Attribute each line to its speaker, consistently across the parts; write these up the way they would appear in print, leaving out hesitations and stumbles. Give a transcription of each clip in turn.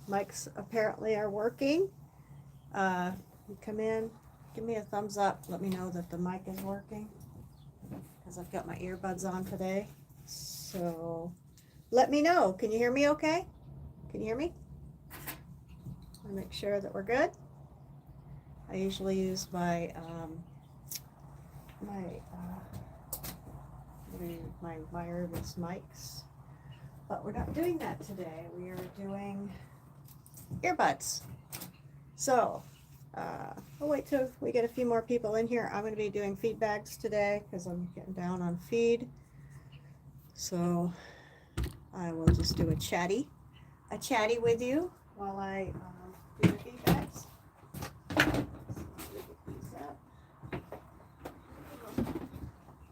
Speaker 1: Mics apparently are working. You come in, give me a thumbs up. Let me know that the mic is working because I've got my earbuds on today. So let me know. Can you hear me okay? Can you hear me? I make sure that we're good. I usually use my my wireless mics, but we're not doing that today. We are doing earbuds. So I'll wait till we get a few more people in here. I'm going to be doing feedbacks today because I'm getting down on feed. So I will just do a chatty with you while I do the feedbacks.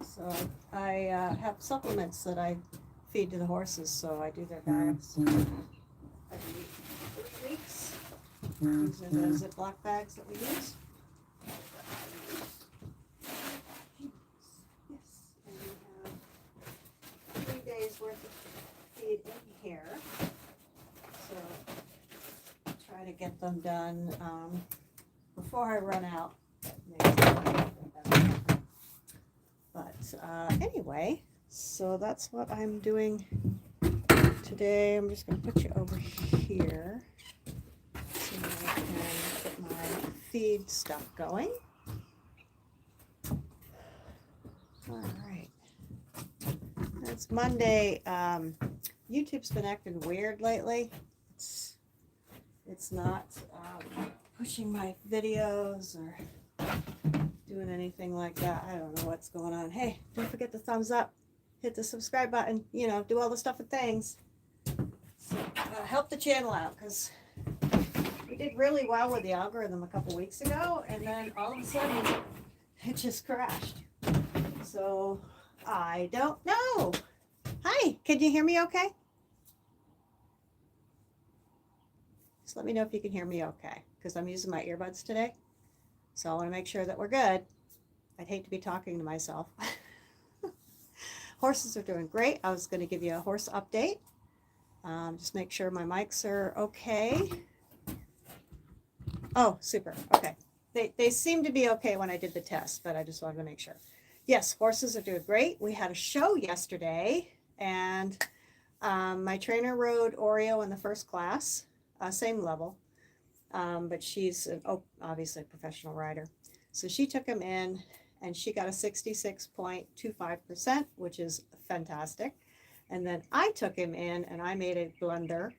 Speaker 1: So I have supplements that I feed to the horses, so I do their diets every 3 weeks. These are the Ziploc bags that we use. Yes, and we have 3 days worth of feed in here. So try to get them done before I run out. But anyway, so that's what I'm doing today. I'm just going to put you over here so I can get my feed stuff going. All right. It's Monday. YouTube's been acting weird lately. It's not pushing my videos or doing anything like that. I don't know what's going on. Hey, don't forget the thumbs up, hit the subscribe button, you know, do all the stuff and things. So, help the channel out because we did really well with the algorithm a couple weeks ago, and then all of a sudden it just crashed. So I don't know. Hi, can you hear me okay? Just let me know if you can hear me okay because I'm using my earbuds today. So I want to make sure that we're good. I'd hate to be talking to myself. Horses are doing great. I was going to give you a horse update. Just make sure my mics are okay. Oh, super. Okay. They seem to be okay when I did the test, but I just wanted to make sure. Yes, horses are doing great. We had a show yesterday, and my trainer rode Oreo in the first class, same level. But she's obviously a professional rider. So she took him in and she got a 66.25%, which is fantastic. And then I took him in and I made a blunder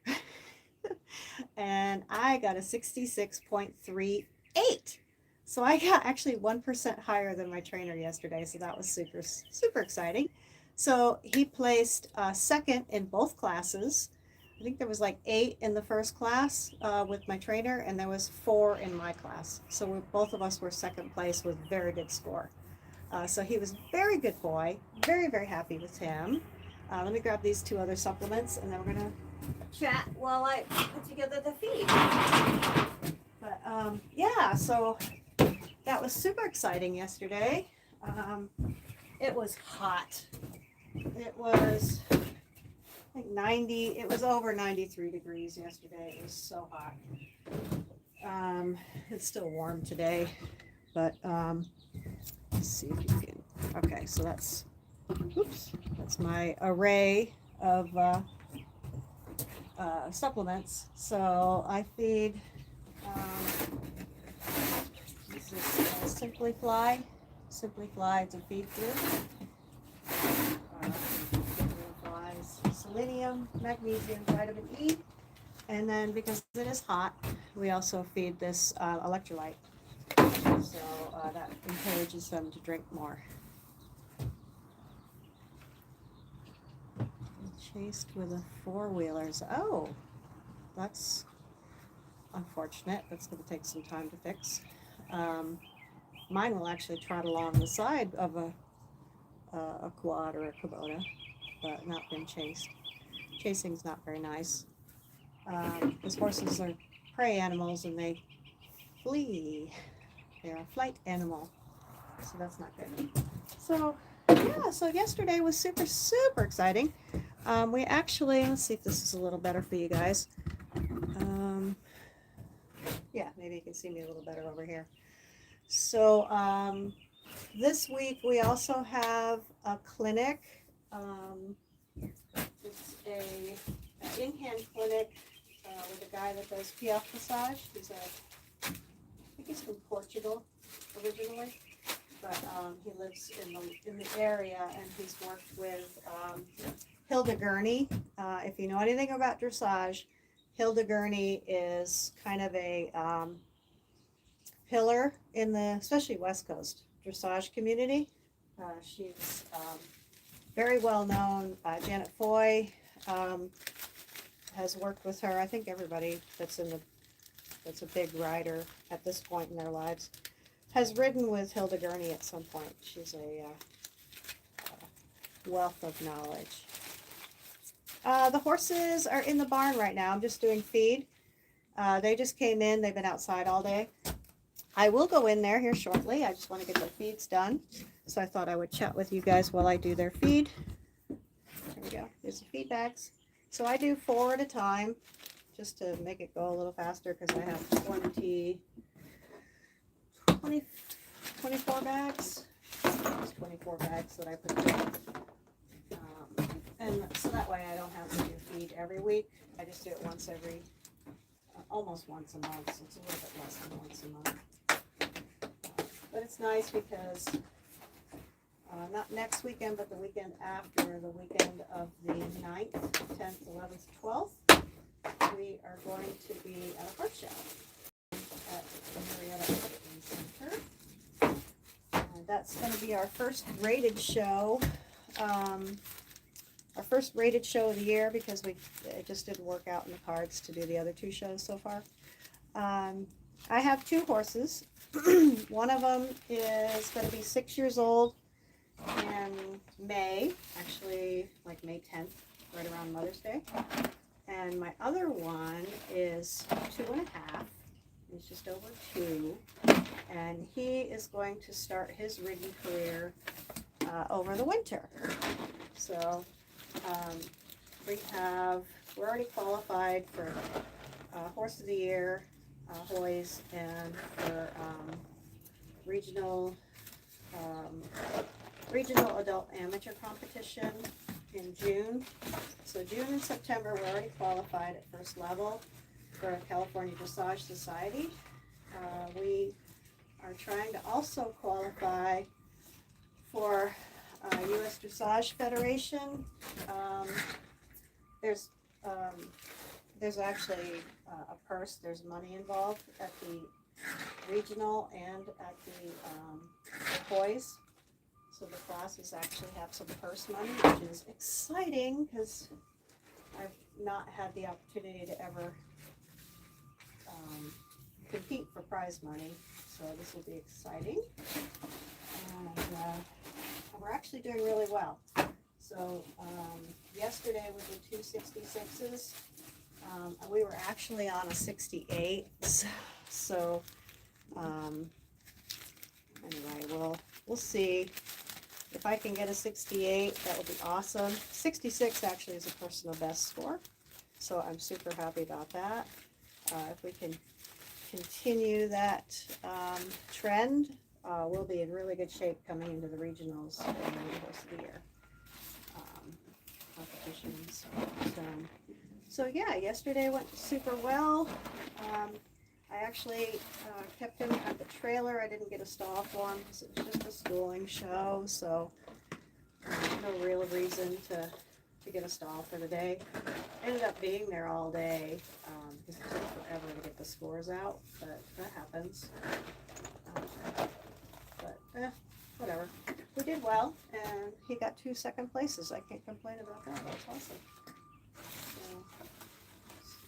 Speaker 1: and I got a 66.38. So I got actually 1% higher than my trainer yesterday. So that was super, super exciting. So he placed second in both classes. I think there was like 8 in the first class with my trainer, and there was 4 in my class. So both of us were second place with very good score. So he was a very good boy, very, very happy with him. Let me grab these 2 other supplements, and then we're going to chat while I put together the feed. But yeah, so that was super exciting yesterday. It was hot. It was... like 90, it was over 93 degrees yesterday. It was so hot. It's still warm today, but let's see if you can. Okay, so that's my array of supplements. So I feed this is Simply Fly. Simply Fly, it's a feed through. Selenium, magnesium, vitamin E, and then because it is hot, we also feed this electrolyte, so that encourages them to drink more. Chased with a 4-wheelers. Oh, that's unfortunate. That's going to take some time to fix. Mine will actually trot along the side of a quad or a Kubota, but not been chased. Chasing's not very nice. Because horses are prey animals and they flee. They're a flight animal, so that's not good. So yeah, so yesterday was super, super exciting. We actually, let's see if this is a little better for you guys. Yeah, maybe you can see me a little better over here. So this week we also have a clinic. It's an in-hand clinic with a guy that does PF massage. I think he's from Portugal originally, but he lives in the area, and he's worked with Hilda Gurney. If you know anything about dressage, Hilda Gurney is kind of a pillar in the, especially West Coast dressage community. She's very well known. Janet Foy has worked with her. I think everybody that's a big rider at this point in their lives has ridden with Hilda Gurney at some point. She's a wealth of knowledge. The horses are in the barn right now. I'm just doing feed. They just came in. They've been outside all day. I will go in there here shortly. I just want to get their feeds done. So I thought I would chat with you guys while I do their feed. There we go. There's the feed bags. So I do 4 at a time just to make it go a little faster because I have 24 bags. There's 24 bags that I put in. And so that way I don't have to do feed every week. I just do it almost once a month. So it's a little bit less than once a month. But it's nice because not next weekend, but the weekend after, the weekend of the 9th, 10th, 11th, 12th, we are going to be at a horse show at the Marietta Equestrian Center. That's going to be our first rated show. Our first rated show of the year because it just didn't work out in the cards to do the other 2 shows so far. I have 2 horses. One of them is going to be 6 years old in May, actually like May 10th, right around Mother's Day. And my other one is 2.5. He's just over 2. And he is going to start his rigging career over the winter. So we're already qualified for Horse of the Year, Hoys, and for regional adult amateur competition in June. So June and September we're already qualified at first level for California Dressage Society. We are trying to also qualify for U.S. Dressage Federation. There's actually a purse. There's money involved at the regional and at the Hoys. So the classes actually have some purse money, which is exciting because I've not had the opportunity to ever compete for prize money. So this will be exciting. And we're actually doing really well. So yesterday we did 2 66s. We were actually on a 68. So anyway, we'll see. If I can get a 68, that would be awesome. 66 actually is a personal best score. So I'm super happy about that. If we can continue that trend, we'll be in really good shape coming into the regionals and the Horse of the Year competitions. So yeah, yesterday went super well. I actually kept him at the trailer. I didn't get a stall for him because it was just a schooling show, so no real reason to get a stall for the day. Ended up being there all day because it took forever to get the scores out, but that happens. Whatever. We did well, and he got 2 second places. I can't complain about that. That's awesome. So,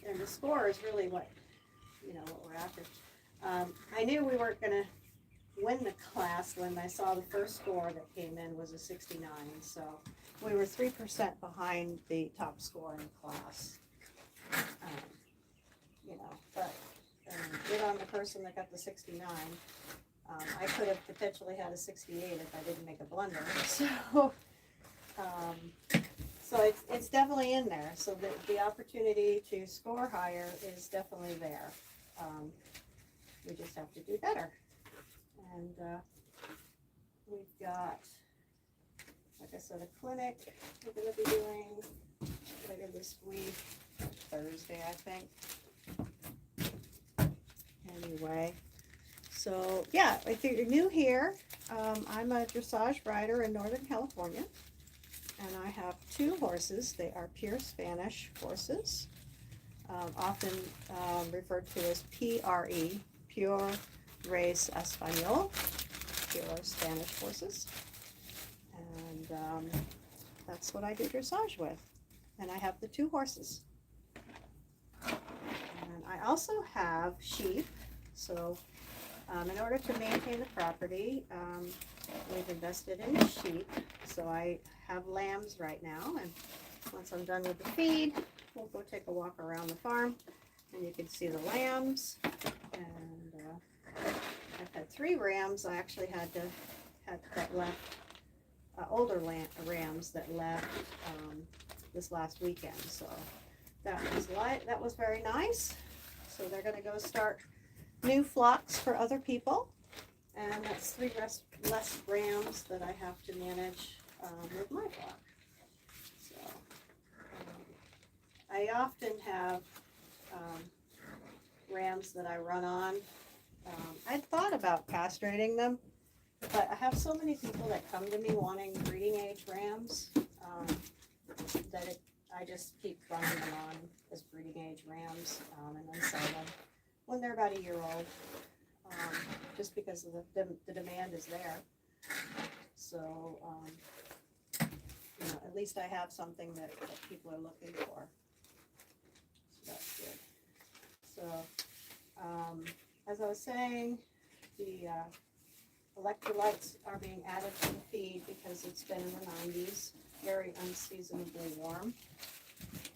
Speaker 1: and the score is really what we're after. I knew we weren't going to win the class when I saw the first score that came in was a 69. So we were 3% behind the top score in the class. But good on the person that got the 69. I could have potentially had a 68 if I didn't make a blunder. So it's definitely in there. So the opportunity to score higher is definitely there. We just have to do better. And we've got, like I said, a clinic we're going to be doing later this week, Thursday, I think. Anyway, so yeah, if you're new here, I'm a dressage rider in Northern California, and I have 2 horses. They are pure Spanish horses, often referred to as PRE, Pure Race Español, pure Spanish horses. And that's what I do dressage with. And I have the 2 horses. And I also have sheep. So in order to maintain the property, we've invested in sheep. So I have lambs right now. And once I'm done with the feed, we'll go take a walk around the farm. And you can see the lambs. And I've had 3 rams. I actually had that left, older rams that left this last weekend. So that was very nice. So they're going to go start new flocks for other people, and that's 3 less rams that I have to manage with my flock. So I often have rams that I run on. I thought about castrating them, but I have so many people that come to me wanting breeding age rams that I just keep running them on as breeding age rams, and then sell them when they're about a year old, just because of the demand is there. So, you know, at least I have something that people are looking for. So that's good. So, as I was saying, the electrolytes are being added to the feed because it's been in the 90s, very unseasonably warm.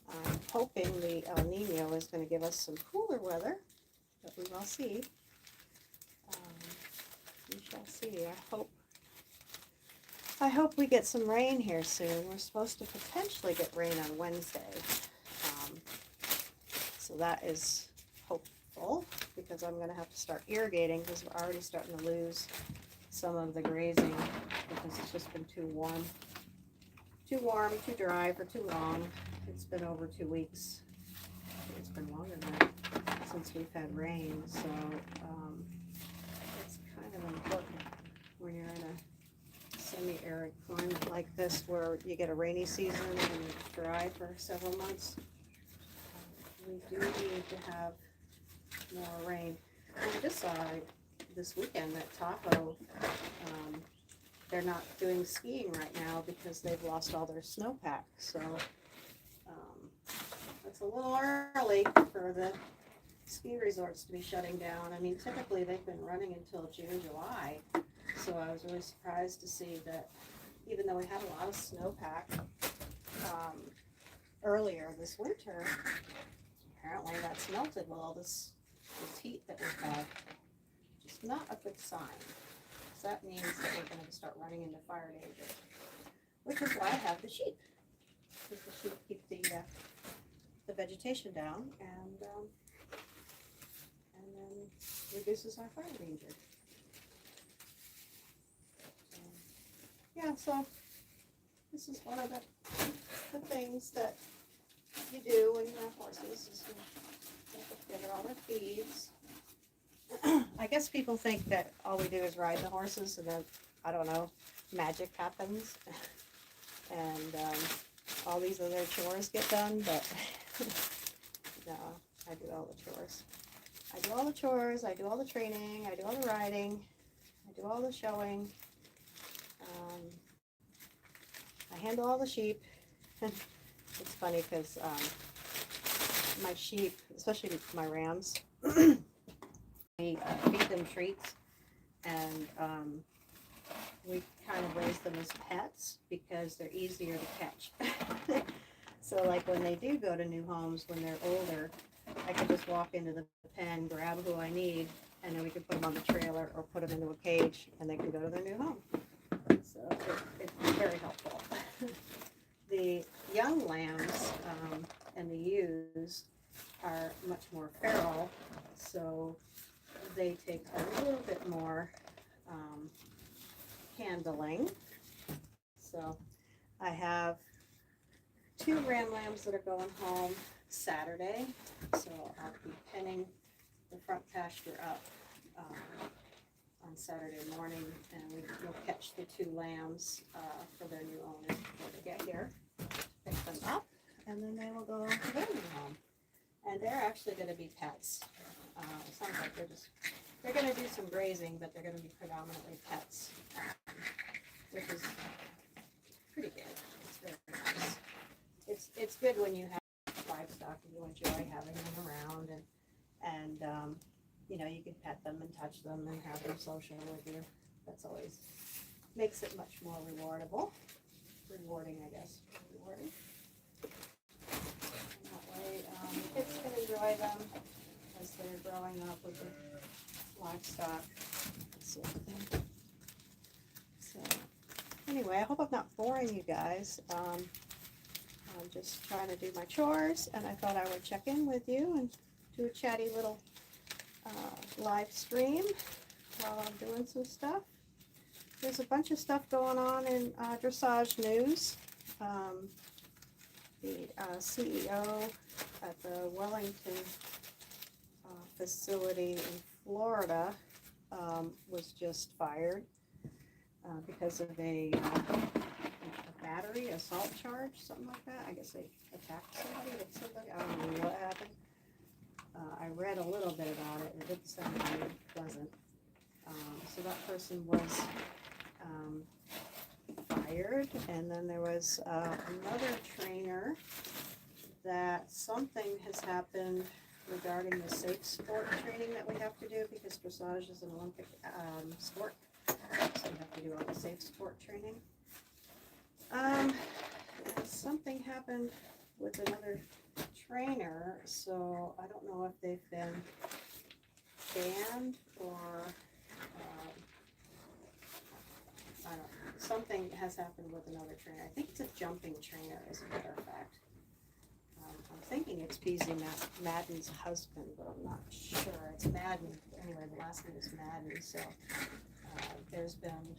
Speaker 1: I'm hoping the El Nino is going to give us some cooler weather, but we will see. We shall see. I hope we get some rain here soon. We're supposed to potentially get rain on Wednesday. So that is hopeful, because I'm going to have to start irrigating, because we're already starting to lose some of the grazing because it's just been too warm, too dry for too long. It's been over 2 weeks. It's been longer than that since we've had rain, so it's kind of important when you're in a semi-arid climate like this, where you get a rainy season and it's dry for several months. We do need to have more rain. I just saw this weekend that Tahoe, they're not doing skiing right now because they've lost all their snowpack. So it's a little early for the ski resorts to be shutting down. I mean, typically they've been running until June, July. So I was really surprised to see that even though we had a lot of snowpack earlier this winter, apparently that's melted with all this heat that we've had. Just not a good sign. So that means that we're going to start running into fire danger, which is why I have the sheep. Because the sheep keep the vegetation down, and then reduces our fire danger. Yeah, so this is one of the things that you do when you have horses, is you put together all their feeds. I guess people think that all we do is ride the horses, and then, I don't know, magic happens, and all these other chores get done, but no, I do all the chores. I do all the chores, I do all the training, I do all the riding, I do all the showing, I handle all the sheep. It's funny because my sheep, especially my rams, we feed them treats, and we kind of raise them as pets because they're easier to catch. So like when they do go to new homes, when they're older, I can just walk into the pen, grab who I need, and then we can put them on the trailer or put them into a cage, and they can go to their new home. So it's very helpful. The young lambs and the ewes are much more feral, so they take a little bit more handling. So I have 2 ram lambs that are going home Saturday, so I'll be pinning the front pasture up on Saturday morning, and we'll catch the 2 lambs for their new owners before they get here, pick them up, and then they will go to their new home. And they're actually going to be pets. It sounds like they're going to do some grazing, but they're going to be predominantly pets, which is pretty good. It's very nice. It's good when you have livestock and you enjoy having them around, and you know, you can pet them and touch them and have them social with you. That's always makes it much more rewarding, I guess. Rewarding. And that way, kids can enjoy them as they're growing up with the livestock, that sort of thing. So, anyway, I hope I'm not boring you guys. I'm just trying to do my chores, and I thought I would check in with you and do a chatty little live stream while I'm doing some stuff. There's a bunch of stuff going on in dressage news. The CEO at the Wellington facility in Florida was just fired because of a battery assault charge, something like that. I guess they attacked somebody with somebody. I don't know what happened. I read a little bit about it. It didn't sound very pleasant. So that person was fired, and then there was another trainer that something has happened regarding the safe sport training that we have to do, because dressage is an Olympic sport, so we have to do all the safe sport training. Something happened with another trainer, so I don't know if they've been banned or I don't know. Something has happened with another trainer. I think it's a jumping trainer, as a matter of fact. I'm thinking it's PZ Madden's husband, but I'm not sure. It's Madden. Anyway, the last name is Madden, so there's been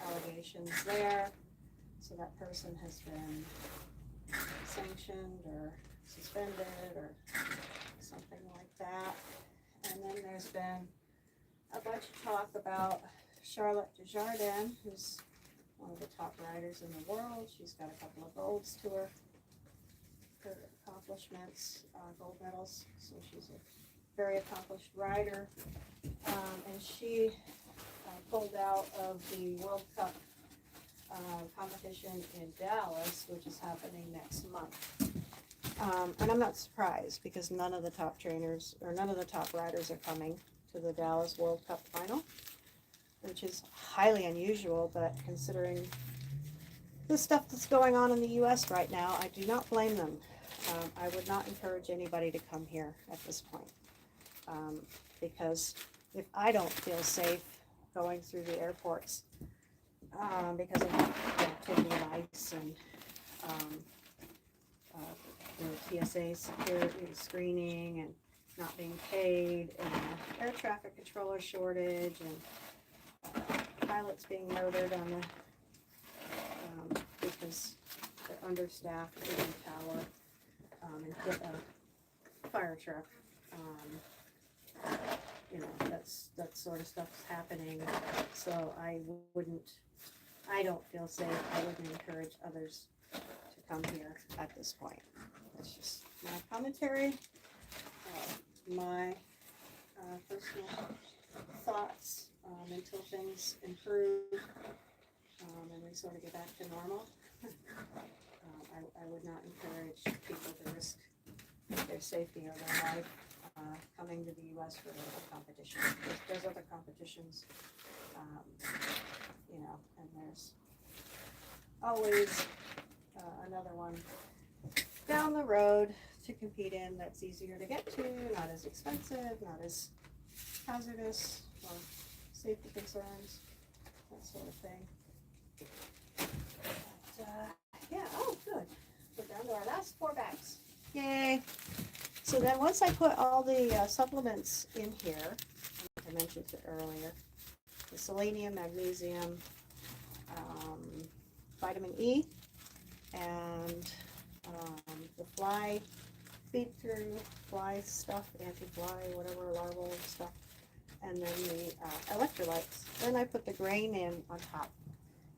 Speaker 1: allegations there. So that person has been sanctioned or suspended or something like that. And then there's been a bunch of talk about Charlotte Desjardins, who's one of the top riders in the world. She's got a couple of golds to her accomplishments, gold medals. So she's a very accomplished rider. And she pulled out of the World Cup competition in Dallas, which is happening next month. And I'm not surprised, because none of the top trainers or none of the top riders are coming to the Dallas World Cup final, which is highly unusual, but considering the stuff that's going on in the U.S. right now, I do not blame them. I would not encourage anybody to come here at this point, because if I don't feel safe going through the airports because of the activity of ICE and the TSA security screening and not being paid, and air traffic controller shortage, and pilots being murdered on the because they're understaffed in the tower, and hit a fire truck. You know, that sort of stuff's happening. So I don't feel safe. I wouldn't encourage others to come here at this point. That's just my commentary, my personal thoughts until things improve and we sort of get back to normal. I would not encourage people to risk their safety or their life coming to the U.S. for the competition. There's other competitions, you know, and there's always another one down the road to compete in that's easier to get to, not as expensive, not as hazardous, or safety concerns, that sort of thing. But, yeah, oh good. We're down to our last 4 bags. Yay! So then once I put all the supplements in here, I I mentioned it earlier. The selenium, magnesium, vitamin E, and the fly feed through fly stuff, anti-fly, whatever, larval stuff, and then the electrolytes. Then I put the grain in on top.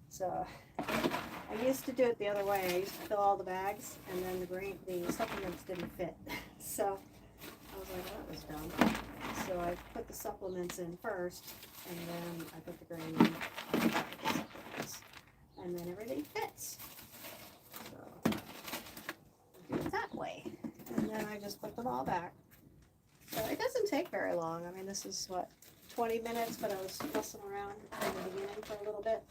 Speaker 1: So I used to do it the other way. I used to fill all the bags, and then the supplements didn't fit. So I was like, well, that was dumb. So I put the supplements in first, and then I put the grain in on top of the supplements, and then everything fits. So I do it that way, and then I just put them all back. So it doesn't take very long. I mean, this is what, 20 minutes, but I was fussing around in the beginning for a little bit.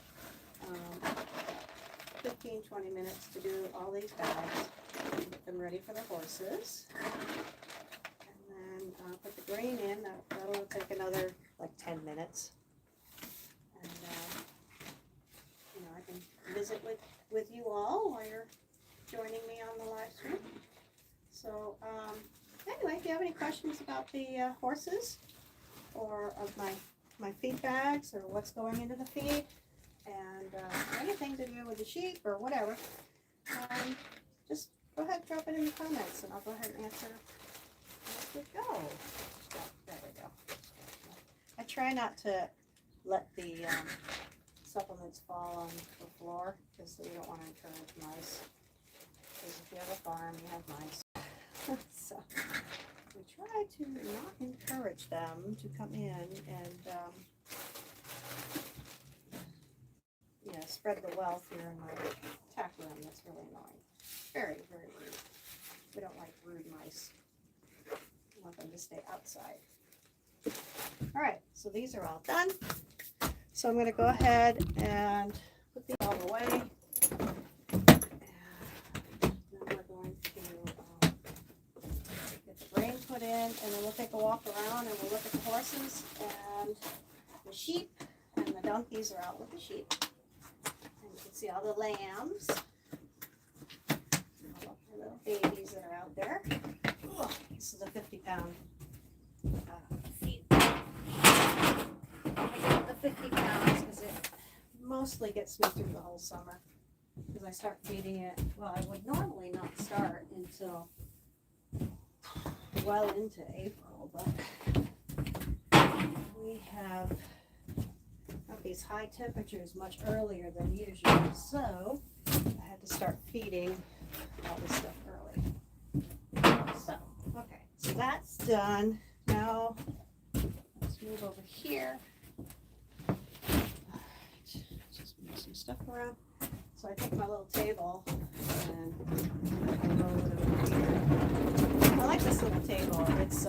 Speaker 1: 15-20 minutes to do all these bags, get them ready for the horses, and then put the grain in. That'll take another like 10 minutes, and you know, I can visit with you all while you're joining me on the live stream. So anyway, if you have any questions about the horses, or of my feed bags, or what's going into the feed, and anything to do with the sheep or whatever, just go ahead and drop it in the comments, and I'll go ahead and answer as we go. There we go. I try not to let the supplements fall on the floor, because we don't want to encourage mice. Because if you have a farm, you have mice. So we try to not encourage them to come in and spread the wealth here in my tack room. That's really annoying. Very, very rude. We don't like rude mice. We want them to stay outside. All right, so these are all done. So I'm going to go ahead and put these all away. And then we're going to get the grain put in, and then we'll take a walk around and we'll look at the horses and the sheep, and the donkeys are out with the sheep. You can see all the lambs, all the little babies that are out there. Oh, this is a 50-pound feed. I get the 50 pounds because it mostly gets me through the whole summer. Because I start feeding it, well, I would normally not start until well into April, but we have these high temperatures much earlier than usual, so I had to start feeding all this stuff early. So, okay, so that's done. Now, let's move over here. Just move some stuff around. So I take my little table and I roll it over here. I like this little table. It's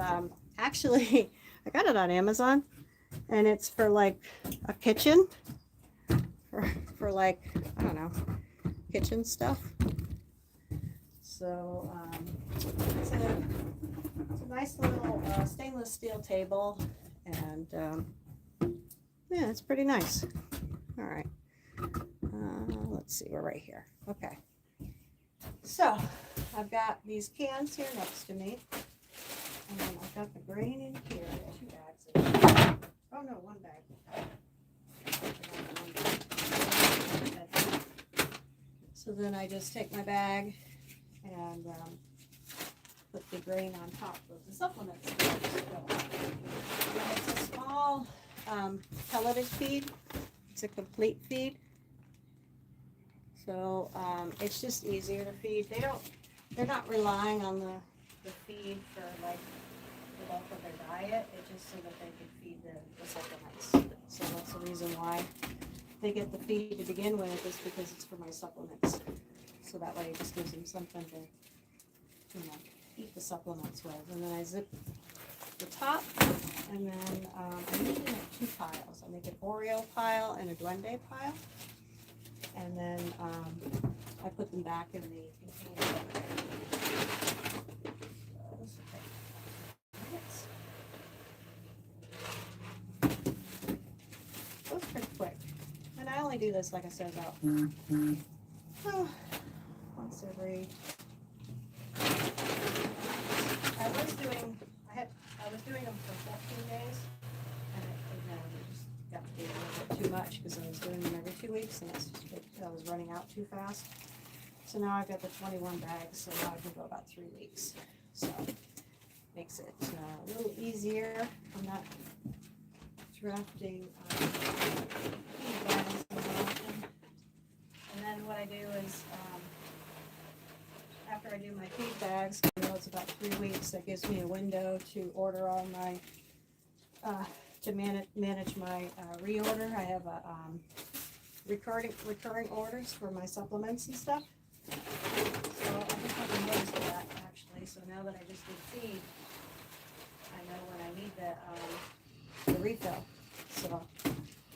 Speaker 1: actually, I got it on Amazon. And it's for like a kitchen, for like, I don't know, kitchen stuff. So it's a nice little stainless steel table, and yeah, it's pretty nice. All right, let's see, we're right here. Okay, so I've got these cans here next to me, and then I've got the grain in here, 2 bags of it. Oh no, 1 bag. So then I just take my bag and put the grain on top of the supplements. It's a small pelleted feed. It's a complete feed. So it's just easier to feed. They're not relying on the feed for like the bulk of their diet. It's just so that they can feed the supplements. So that's the reason why they get the feed to begin with, is because it's for my supplements. So that way it just gives them something to, eat the supplements with. And then I zip the top, and then I usually make 2 piles. I make an Oreo pile and a Duende pile. And then I put them back in the container. Goes pretty quick. And I only do this, like I said, about once every. I was doing them for 14 days, and much because I was doing them every 2 weeks, and that was running out too fast. So now I've got the 21 bags, so now I can go about 3 weeks. So makes it a little easier. I'm not drafting bags as often. And then what I do is, after I do my feed bags, I know it's about 3 weeks, that gives me a window to order all my, to manage my reorder. I have a recurring orders for my supplements and stuff. So I just haven't noticed that actually. So now that I just did feed, I know when I need the refill. So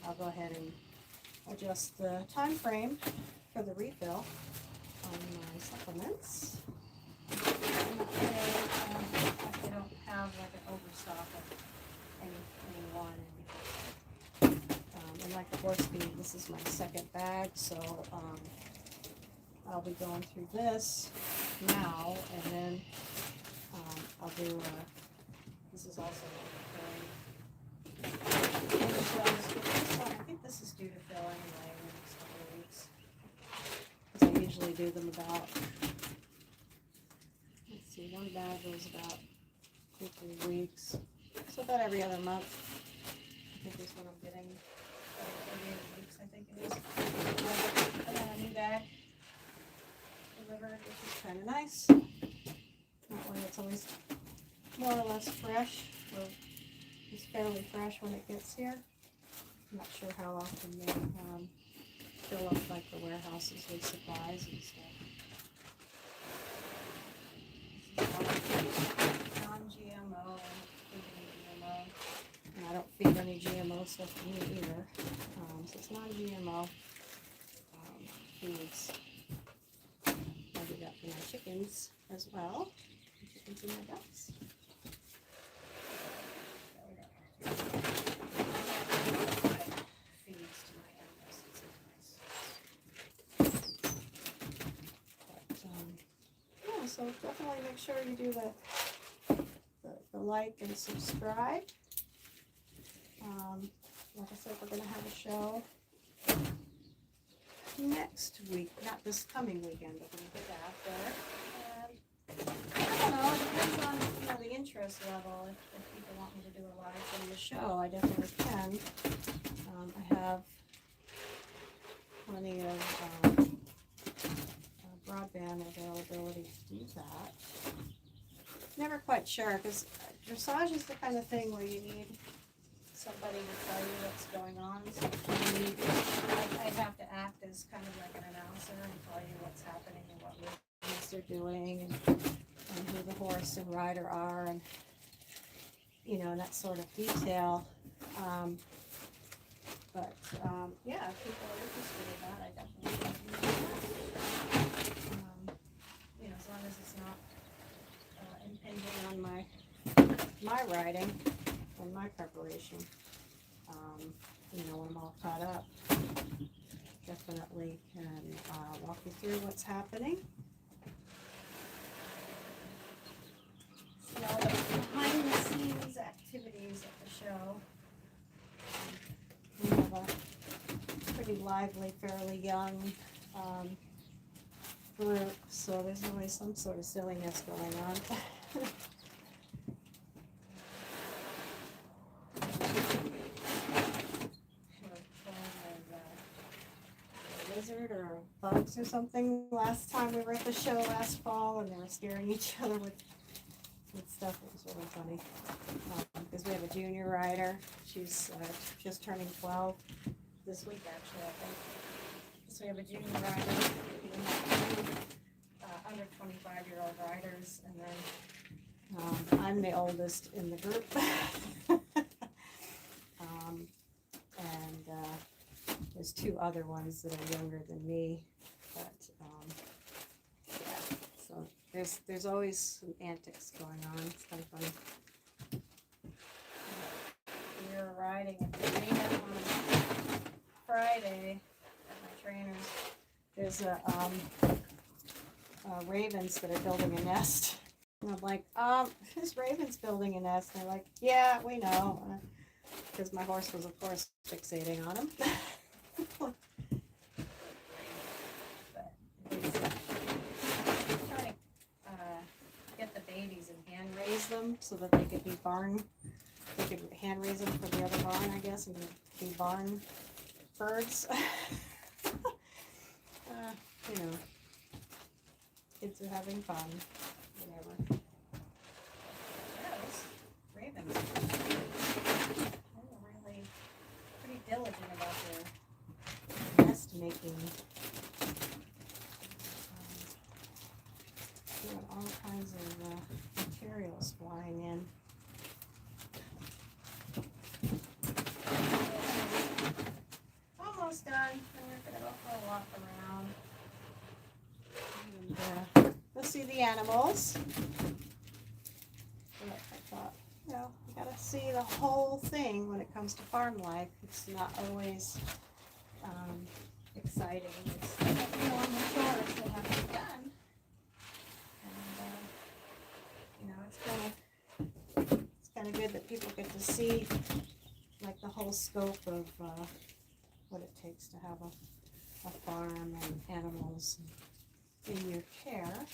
Speaker 1: I'll go ahead and adjust the time frame for the refill on my supplements. I don't have like an overstock of any one. And like the horse feed, this is my second bag, so I'll be going through this now, and then I'll do this is also a I think this is due to fill anyway in the next couple of weeks. Because I usually do them about, let's see, one bag goes about 2 to 3 weeks. So about every other month. I think is what I'm getting. Every 8 weeks, I think it is. And then a new bag delivered, which is kind of nice. That way it's always more or less fresh. Or it's fairly fresh when it gets here. I'm not sure how often they fill up like the warehouses with supplies and stuff. Non-GMO, and I don't feed any GMO stuff to me either. So it's non-GMO feeds. I do that for my chickens as well. Chickens and my ducks. So definitely make sure you do the like and subscribe. Like I said, we're going to have a show next week, not this coming weekend, but the week after. And I don't know, it depends on the interest level. If people want me to do a live from the show, I definitely can. I have plenty of broadband availability to do that. Never quite sure, because dressage is the kind of thing where you need somebody to tell you what's going on. So I'd have to act as kind of like an announcer and tell you what's happening and what movements they're doing and who the horse and rider are, and that sort of detail. But yeah, if people are interested in that, I definitely can do that. As long as it's not impinging on my writing and my preparation. When I'm all caught up, definitely can walk you through what's happening. See all the behind the scenes activities at the show. We have a pretty lively, fairly young group, so there's always some sort of silliness going on. Lizard or bugs or something last time we were at the show last fall, and they were scaring each other with stuff. It was really funny because we have a junior rider. She's just turning 12 this week, actually, I think. So we have a junior rider, under 25-year-old riders, and then I'm the oldest in the group. And there's 2 other ones that are younger than me, but yeah, so there's always some antics going on. It's kind of funny. We were riding at the arena on Friday at my trainer's. There's ravens that are building a nest. And I'm like, who's ravens building a nest? And they're like, yeah, we know. Because my horse was, of course, fixating on them. But it's, trying to get the babies and hand raise them so that they could be they could hand raise them for the other barn, I guess, and be barn birds. You know, kids are having fun, whatever. Those ravens are really pretty diligent about their nest making. Doing all kinds of materials flying in. Almost done. And we're going to go for a walk around. And go see the animals. But I thought, you know, you got to see the whole thing when it comes to farm life. It's not always exciting. It's on the chores that have to be done. You know, it's kind of good that people get to see like the whole scope of what it takes to have a farm and animals in your care.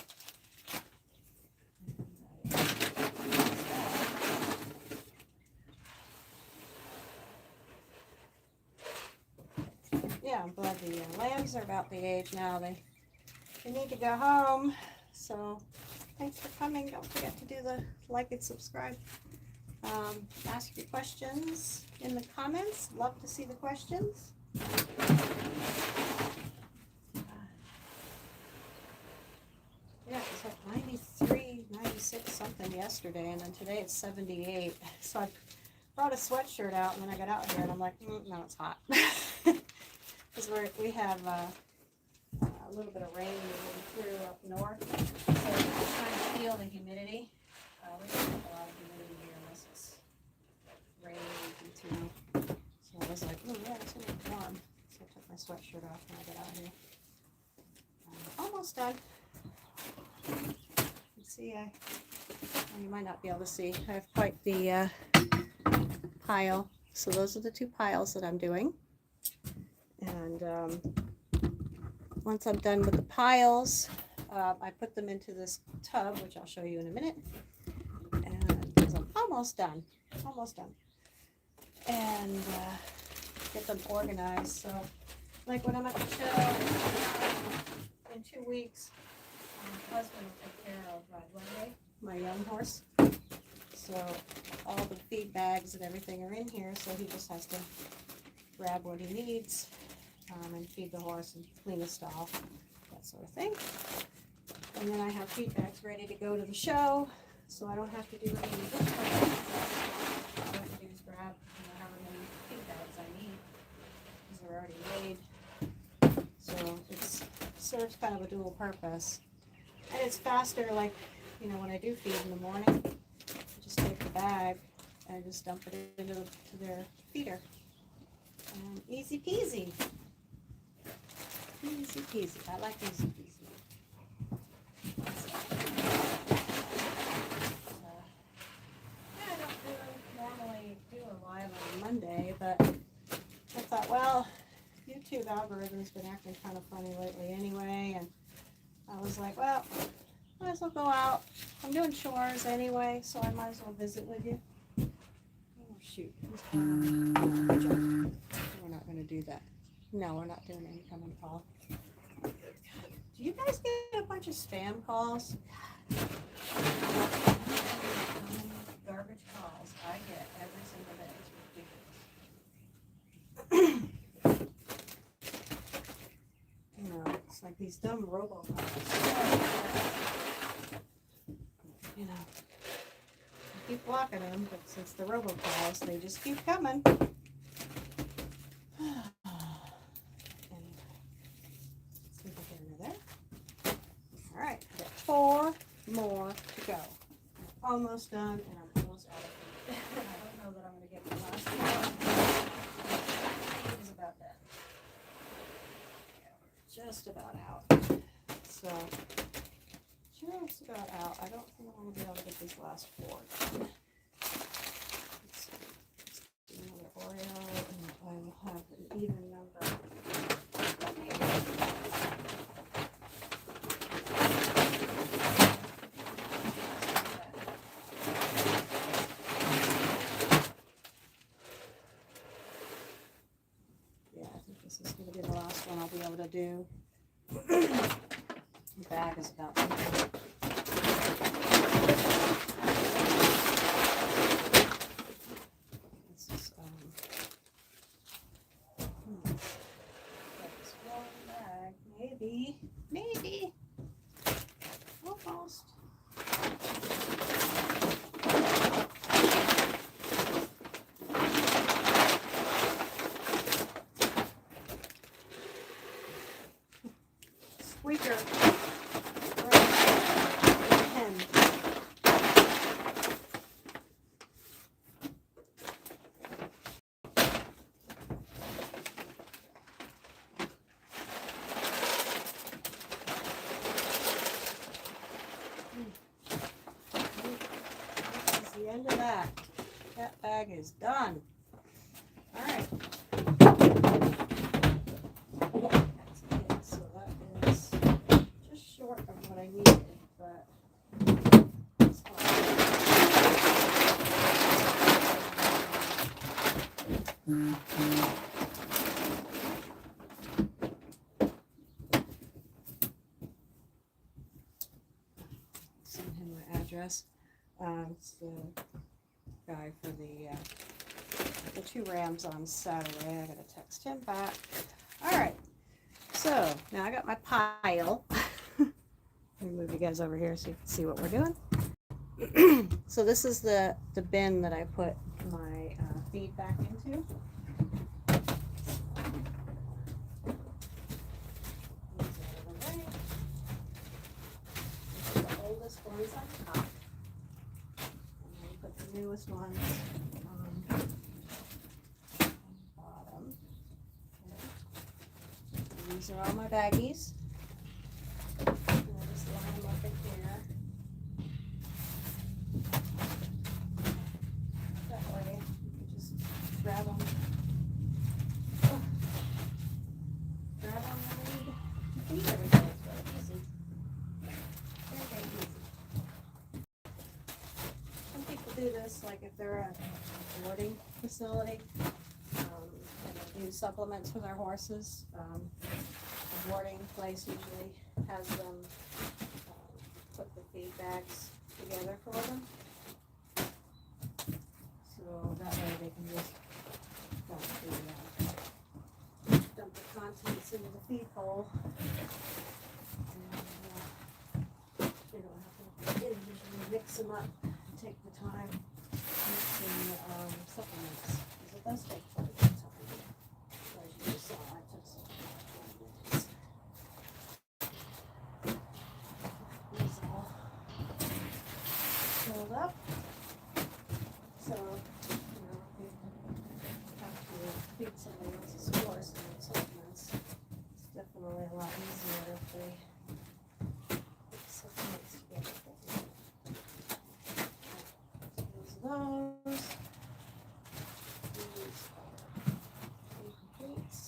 Speaker 1: Yeah, I'm glad the lambs are about the age now. They need to go home. So thanks for coming. Don't forget to do the like and subscribe. Ask your questions in the comments. Love to see the questions. Yeah, it was like 93, 96 something yesterday, and then today it's 78. So I brought a sweatshirt out, and then I got out here, and I'm like, no, it's hot. Because we have a little bit of rain moving through up north, so we're trying to feel the humidity. We don't have a lot of humidity here unless it's raining too. So I was like, yeah, it's gonna be warm. So I took my sweatshirt off when I got out here. Almost done. You can see, well, you might not be able to see. I have quite the pile. So those are the two piles that I'm doing. And once I'm done with the piles, I put them into this tub, which I'll show you in a minute. And because I'm almost done, and get them organized. So, like when I'm at the show in 2 weeks, my husband will take care of Wednesday, my young horse. So all the feed bags and everything are in here. So he just has to grab what he needs and feed the horse and clean the stall, that sort of thing. And then I have feed bags ready to go to the show, so I don't have to do any of this. All I have to do is grab however many feed bags I need, because they're already made. So it serves kind of a dual purpose. And it's faster, like, you know, when I do feed in the morning, I just take the bag and just dump it into their feeder. And easy peasy. Easy peasy. I like easy peasy. I don't normally do a live on Monday, but I thought, well, YouTube algorithm's been acting kind of funny lately anyway, and I was like, well, might as well go out. I'm doing chores anyway, so I might as well visit with you. Oh, shoot. We're not going to do that. No, we're not doing an incoming call. Do you guys get a bunch of spam calls? Garbage calls I get every single day. It's ridiculous. You know, it's like these dumb robocalls. You know, I keep blocking them, but since the robocalls, they just keep coming. Alright, I've got 4 more to go. I'm almost done, and I'm almost out of feed. I don't know that I'm going to get the last one. It is about done. Yeah, we're just about out. So, just about out. I don't think I'm going to be able to get these last 4 done. Let's see. Let's do another Oreo, and I will have an even number. able to do. The bag is about there. This is that's one bag, maybe, almost. Squeaker. Pen. This is the end of that. That bag is done. All right. So that is just short of what I needed, but it's fine. Send him my address. It's the guy for the 2 rams on Saturday. I gotta text him back. All right. So now I got my pile. Let me move you guys over here so you can see what we're doing. So this is the bin that I put my feed back into. The oldest ones on top. And then put the newest ones on the bottom. These are all my baggies. And I just line them up in here. That way you can just grab them. Grab them and feed everything. It's very easy. Very easy. Some people do this like if they're at a boarding facility. And they do supplements for their horses. The boarding place usually has them put the feed bags together for them. So that way they can just dump the contents into the feed bowl. And they don't have to individually mix them up and take the time mixing supplements. Because it does take quite a bit of time. As you just saw, I took some. These all filled up. So, you know, if you have to feed somebody else's horse and supplements, it's definitely a lot easier if they put supplements together. Those. These completes.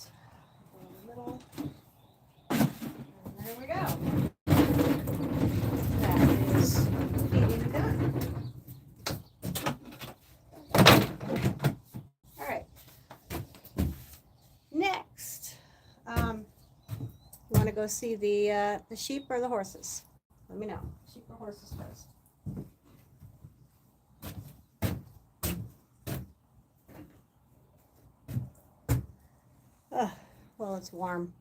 Speaker 1: Go in the middle. And there we go. That is feeding done. All right. Next, you want to go see the sheep or the horses? Let me know. Sheep or horses first. Well, it's warm.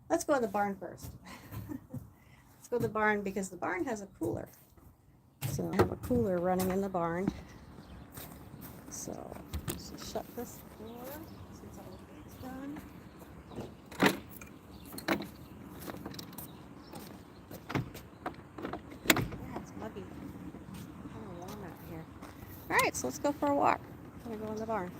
Speaker 1: Let's go to the barn first. Let's go to the barn because the barn has a cooler. So I have a cooler running in the barn. So let's just shut this door since all the feed's done. Yeah, it's muggy. It's kind of warm out here. All right, so let's go for a walk. I'm gonna go in the barn.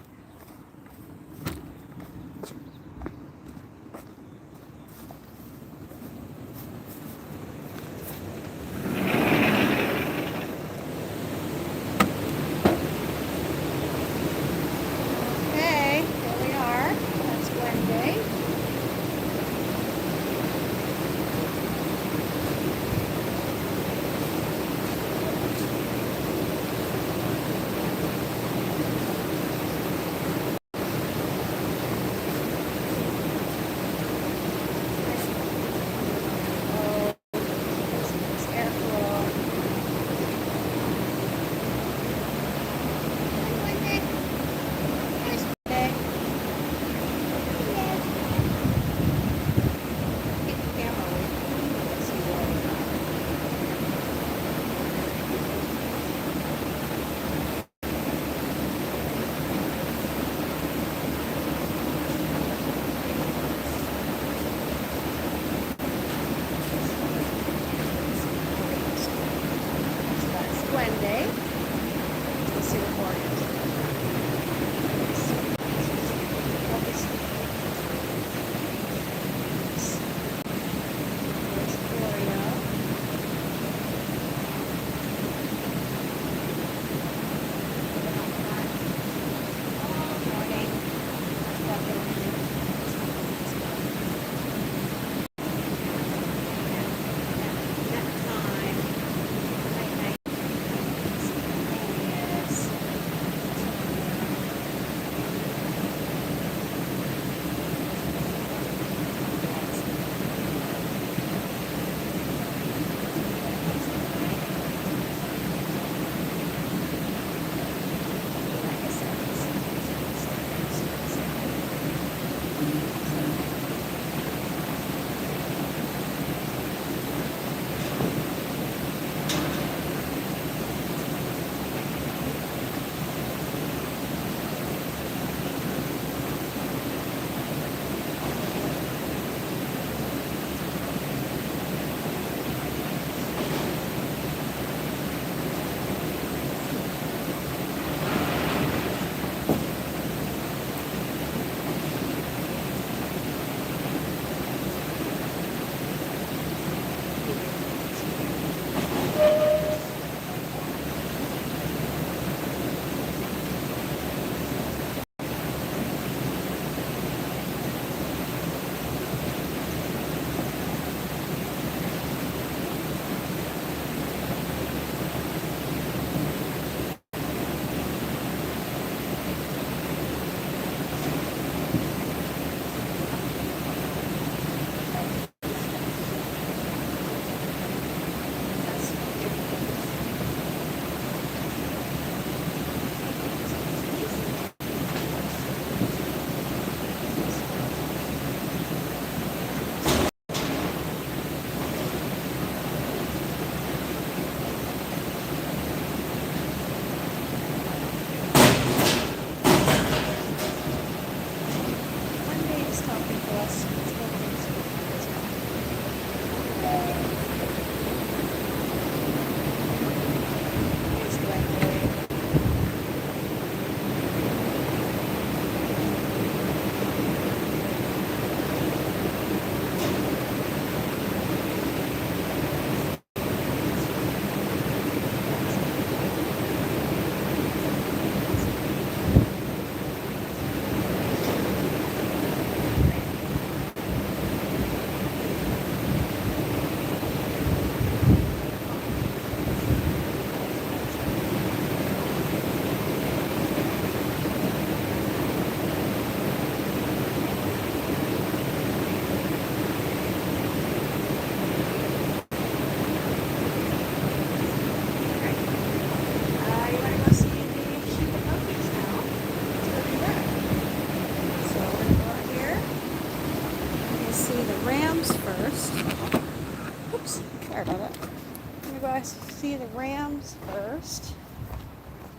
Speaker 1: see the rams first.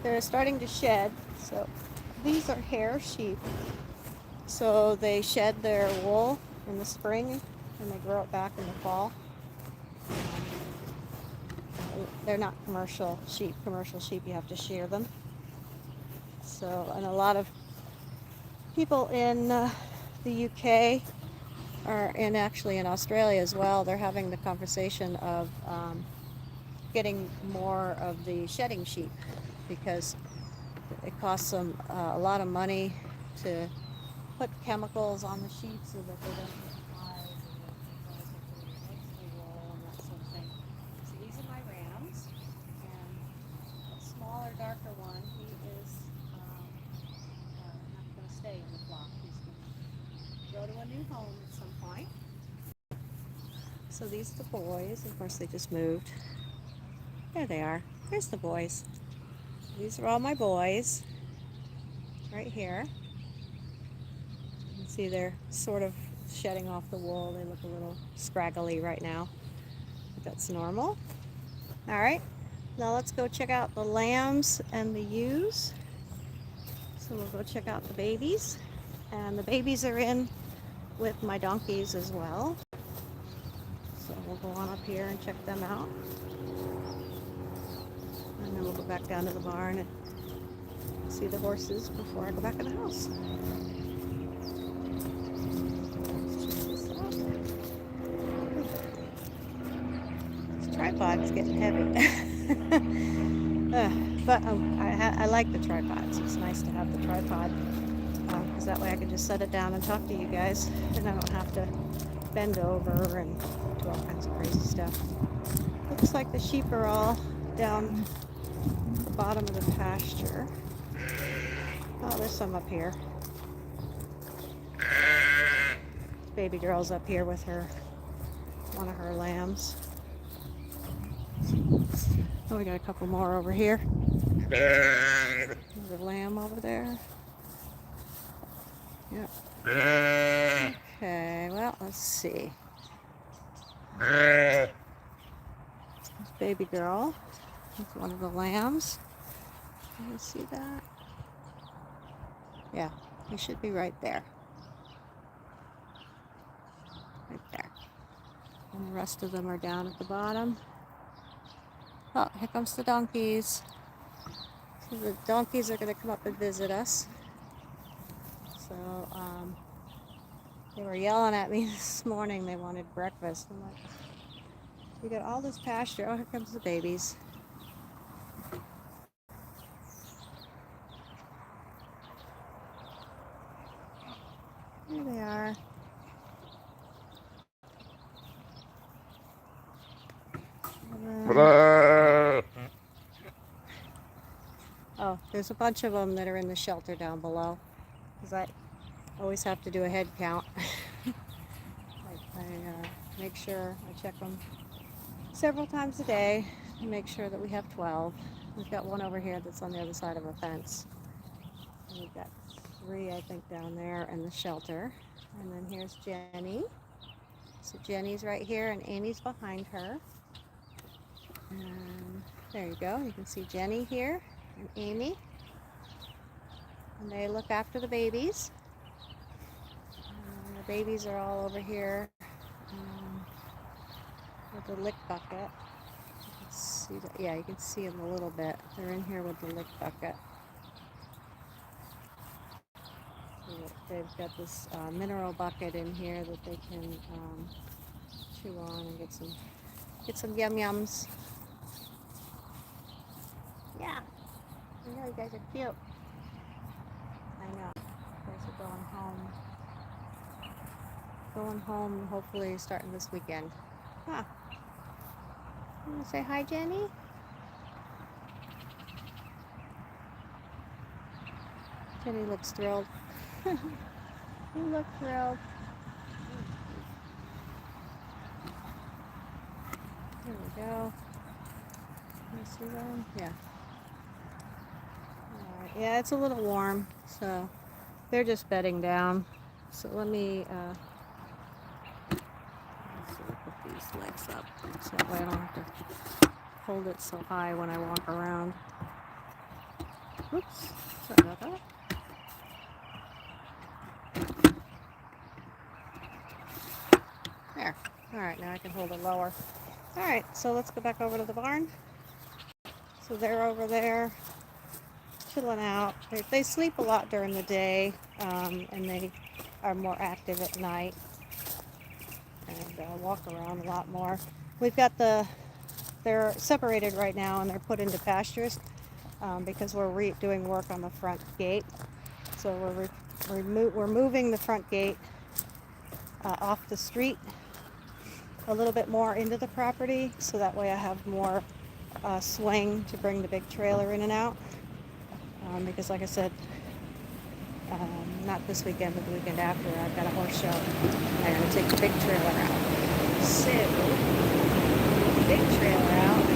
Speaker 1: They're starting to shed. So these are hair sheep. So they shed their wool in the spring and they grow it back in the fall. They're not commercial sheep. Commercial sheep, you have to shear them. So, and a lot of people in the UK and actually in Australia as well, they're having the conversation of getting more of the shedding sheep because it costs them a lot of money to put chemicals on the sheep so that they don't get flies and wool and that sort of thing. So these are my rams, and a smaller, darker one, he is not going to stay in the flock. He's going to go to a new home at some point. So these are the boys. Of course, they just moved. There they are. There's the boys. These are all my boys right here. You can see they're sort of shedding off the wool. They look a little scraggly right now, but that's normal. All right, now let's go check out the lambs and the ewes. So we'll go check out the babies, and the babies are in with my donkeys as well. So we'll go on up here and check them out. And then we'll go back down to the barn and see the horses before I go back in the house. This tripod's getting heavy. But I like the tripods. It's nice to have the tripod because that way I can just set it down and talk to you guys and I don't have to bend over and do all kinds of crazy stuff. Looks like the sheep are all down the bottom of the pasture. Oh, there's some up here. Baby girl's up here with one of her lambs. Oh, we got a couple more over here. There's a lamb over there. Yep. Okay, well, let's see. This baby girl is one of the lambs. Can you see that? Yeah, they should be right there. Right there. And the rest of them are down at the bottom. Oh, here comes the donkeys. So the donkeys are going to come up and visit us. So, they were yelling at me this morning. They wanted breakfast. I'm like, we got all this pasture. Oh, here comes the babies. Here they are. Oh, there's a bunch of them that are in the shelter down below. Because I always have to do a head count. I make sure I check them several times a day to make sure that we have 12. We've got one over here that's on the other side of a fence. And we've got 3, I think, down there in the shelter. And then here's Jenny. So Jenny's right here and Amy's behind her. And there you go. You can see Jenny here and Amy. And they look after the babies. And the babies are all over here with the lick bucket. You can see that. Yeah, you can see them a little bit. They're in here with the lick bucket. So they've got this mineral bucket in here that they can chew on and get some yum yums. Yeah, I know you guys are cute. I know. You guys are going home. Going home, hopefully starting this weekend. Huh. You want to say hi, Jenny? Jenny looks thrilled. You look thrilled. There we go. Can you see them? Yeah. Alright. Yeah, it's a little warm, so they're just bedding down. So let me put these legs up so that way I don't have to hold it so high when I walk around. Oops, sorry about that. There. All right, now I can hold it lower. All right, so let's go back over to the barn. So they're over there chilling out. They sleep a lot during the day, and they are more active at night and walk around a lot more. We've got they're separated right now and they're put into pastures because we're doing work on the front gate. So we're moving the front gate off the street a little bit more into the property, so that way I have more swing to bring the big trailer in and out. Because like I said, not this weekend, but the weekend after, I've got a horse show. I'm going to take the big trailer out. So, the big trailer out.